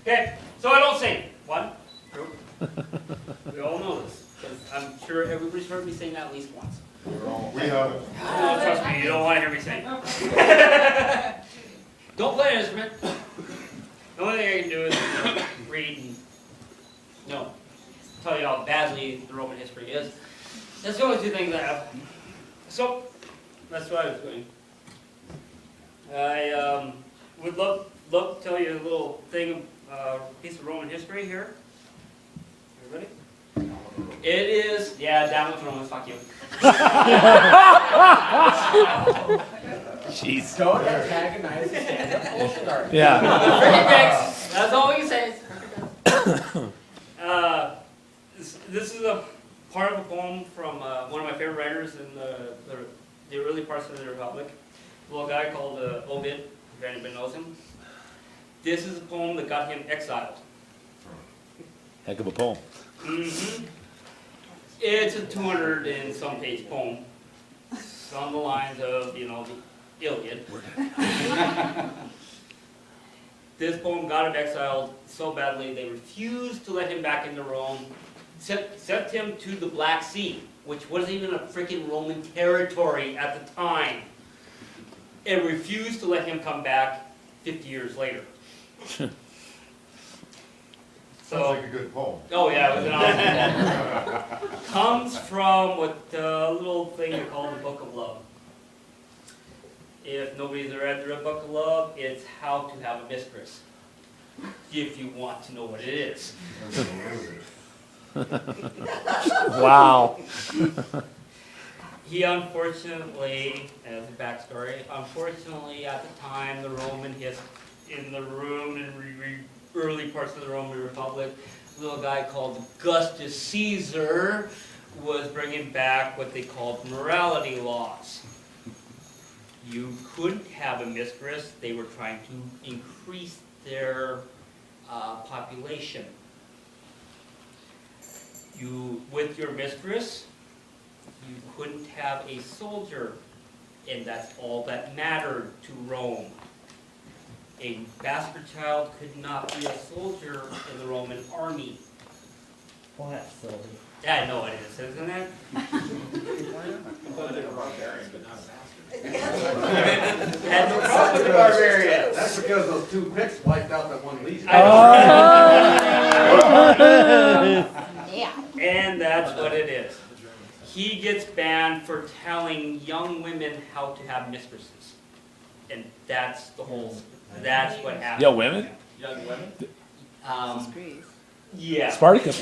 Okay, so I don't sing. One, two. We all know this, because I'm sure everybody's heard me sing that at least once. We haven't. Oh, trust me, you don't want to hear me sing. Don't play an instrument. The only thing I can do is read and tell you how badly the Roman history is. That's the only two things I have. So, that's what I was doing. I would love to tell you a little thing, piece of Roman history here. You ready? It is, yeah, down with Romans, fuck you. Jeez. Don't antagonize the stand-up bullshit artist. Yeah. That's all we can say. This is a part of a poem from one of my favorite writers in the early parts of the Republic. A little guy called Ovid, if anybody knows him. This is a poem that got him exiled. Heck of a poem. Mm-hmm. It's a 200 and some page poem. It's on the lines of, the Iliad. This poem got him exiled so badly they refused to let him back into Rome. Sent him to the Black Sea, which wasn't even a freaking Roman territory at the time. And refused to let him come back 50 years later. Sounds like a good poem. Oh yeah, it was an awesome poem. Comes from what a little thing they call the Book of Love. If nobody's ever read the Book of Love, it's how to have a mistress. If you want to know what it is. Wow. He unfortunately, as a backstory, unfortunately at the time the early parts of the Roman Republic, a little guy called Augustus Caesar was bringing back what they called morality laws. You couldn't have a mistress. They were trying to increase their population. With your mistress, you couldn't have a soldier, and that's all that mattered to Rome. A bastard child could not be a soldier in the Roman army. Well, that's silly. Yeah, I know it is, isn't it? Had no problem with the barbarians. That's because those two picks wiped out that one legion. And that's what it is. He gets banned for telling young women how to have mistresses. And that's that's what happened. Yo, women? Young women? Yeah. Spartacus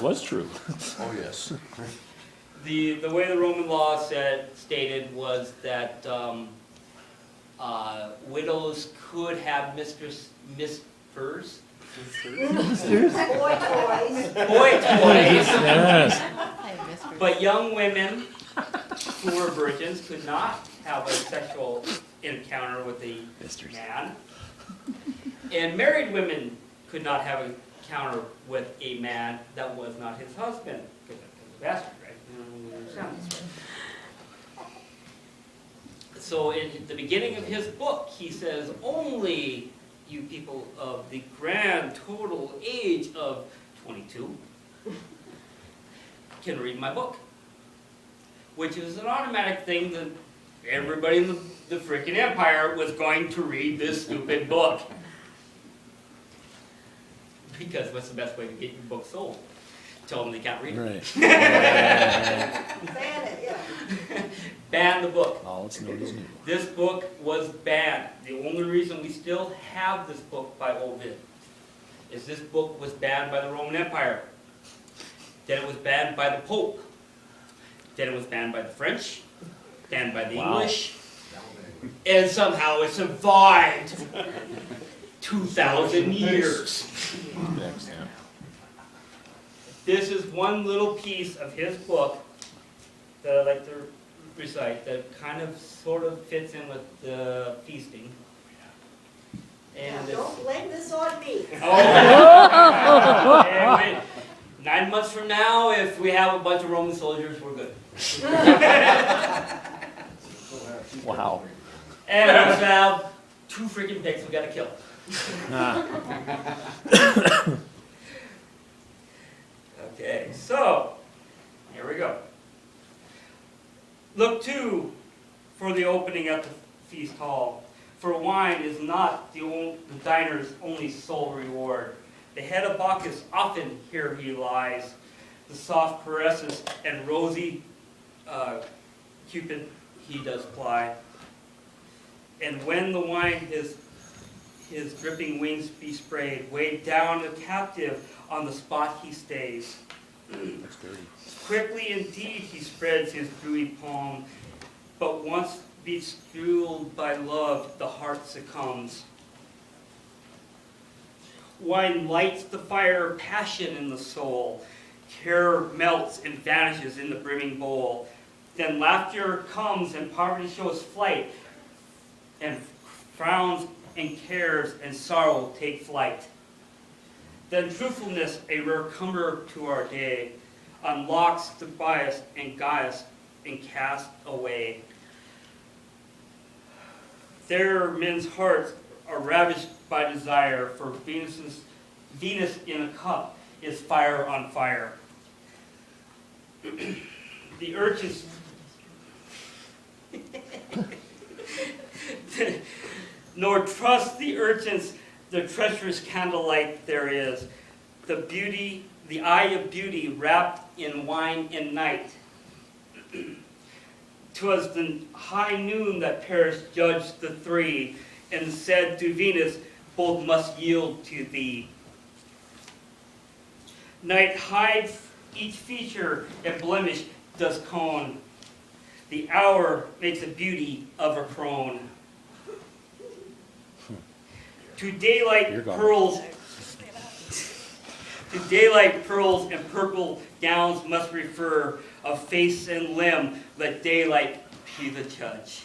was true. Oh, yes. The way the Roman law stated was that widows could have misters. Boy toys. Yes. But young women who were virgins could not have a sexual encounter with a man. And married women could not have an encounter with a man that was not his husband. Because that's a bastard, right? You understand this, right? So in the beginning of his book, he says, only you people of the grand total age of 22 can read my book. Which is an automatic thing that everybody in the freaking empire was going to read this stupid book. Because what's the best way to get your book sold? Tell them they can't read it. Right. Ban it, yeah. Ban the book. All it's known as new. This book was banned. The only reason we still have this book by Ovid is this book was banned by the Roman Empire. Then it was banned by the Pope. Then it was banned by the French. Banned by the English. And somehow it survived 2,000 years. This is one little piece of his book that I like to recite that kind of sort of fits in with the feasting. And Don't blame this on me. And 9 months from now, if we have a bunch of Roman soldiers, we're good. Wow. And we also have 2 freaking pigs we gotta kill. Okay, so, here we go. Look to for the opening at the feast hall. For wine is not the diner's only sole reward. The head of Bacchus often here he lies. The soft caresses and rosy Cupid he does ply. And when the wine his dripping wings be sprayed, weighed down a captive on the spot he stays. That's dirty. Quickly indeed he spreads his dewy palm, but once befueled by love, the heart succumbs. Wine lights the fire of passion in the soul. Care melts and vanishes in the brimming bowl. Then laughter comes and poverty shows flight, and frowns and cares and sorrow take flight. Then truthfulness, a rare cumber to our day, unlocks the bias and guise and casts away. There men's hearts are ravished by desire, for Venus in a cup is fire on fire. The urchins nor trust the urchins the treacherous candlelight there is, the eye of beauty wrapped in wine and night. 'Twas the high noon that Paris judged the three, and said to Venus, both must yield to thee. Night hides each feature, and blemish does cone. The hour makes a beauty of her crone. To daylight You're gone. pearls, to daylight pearls and purple gowns must refer. Of face and limb, let daylight be the judge.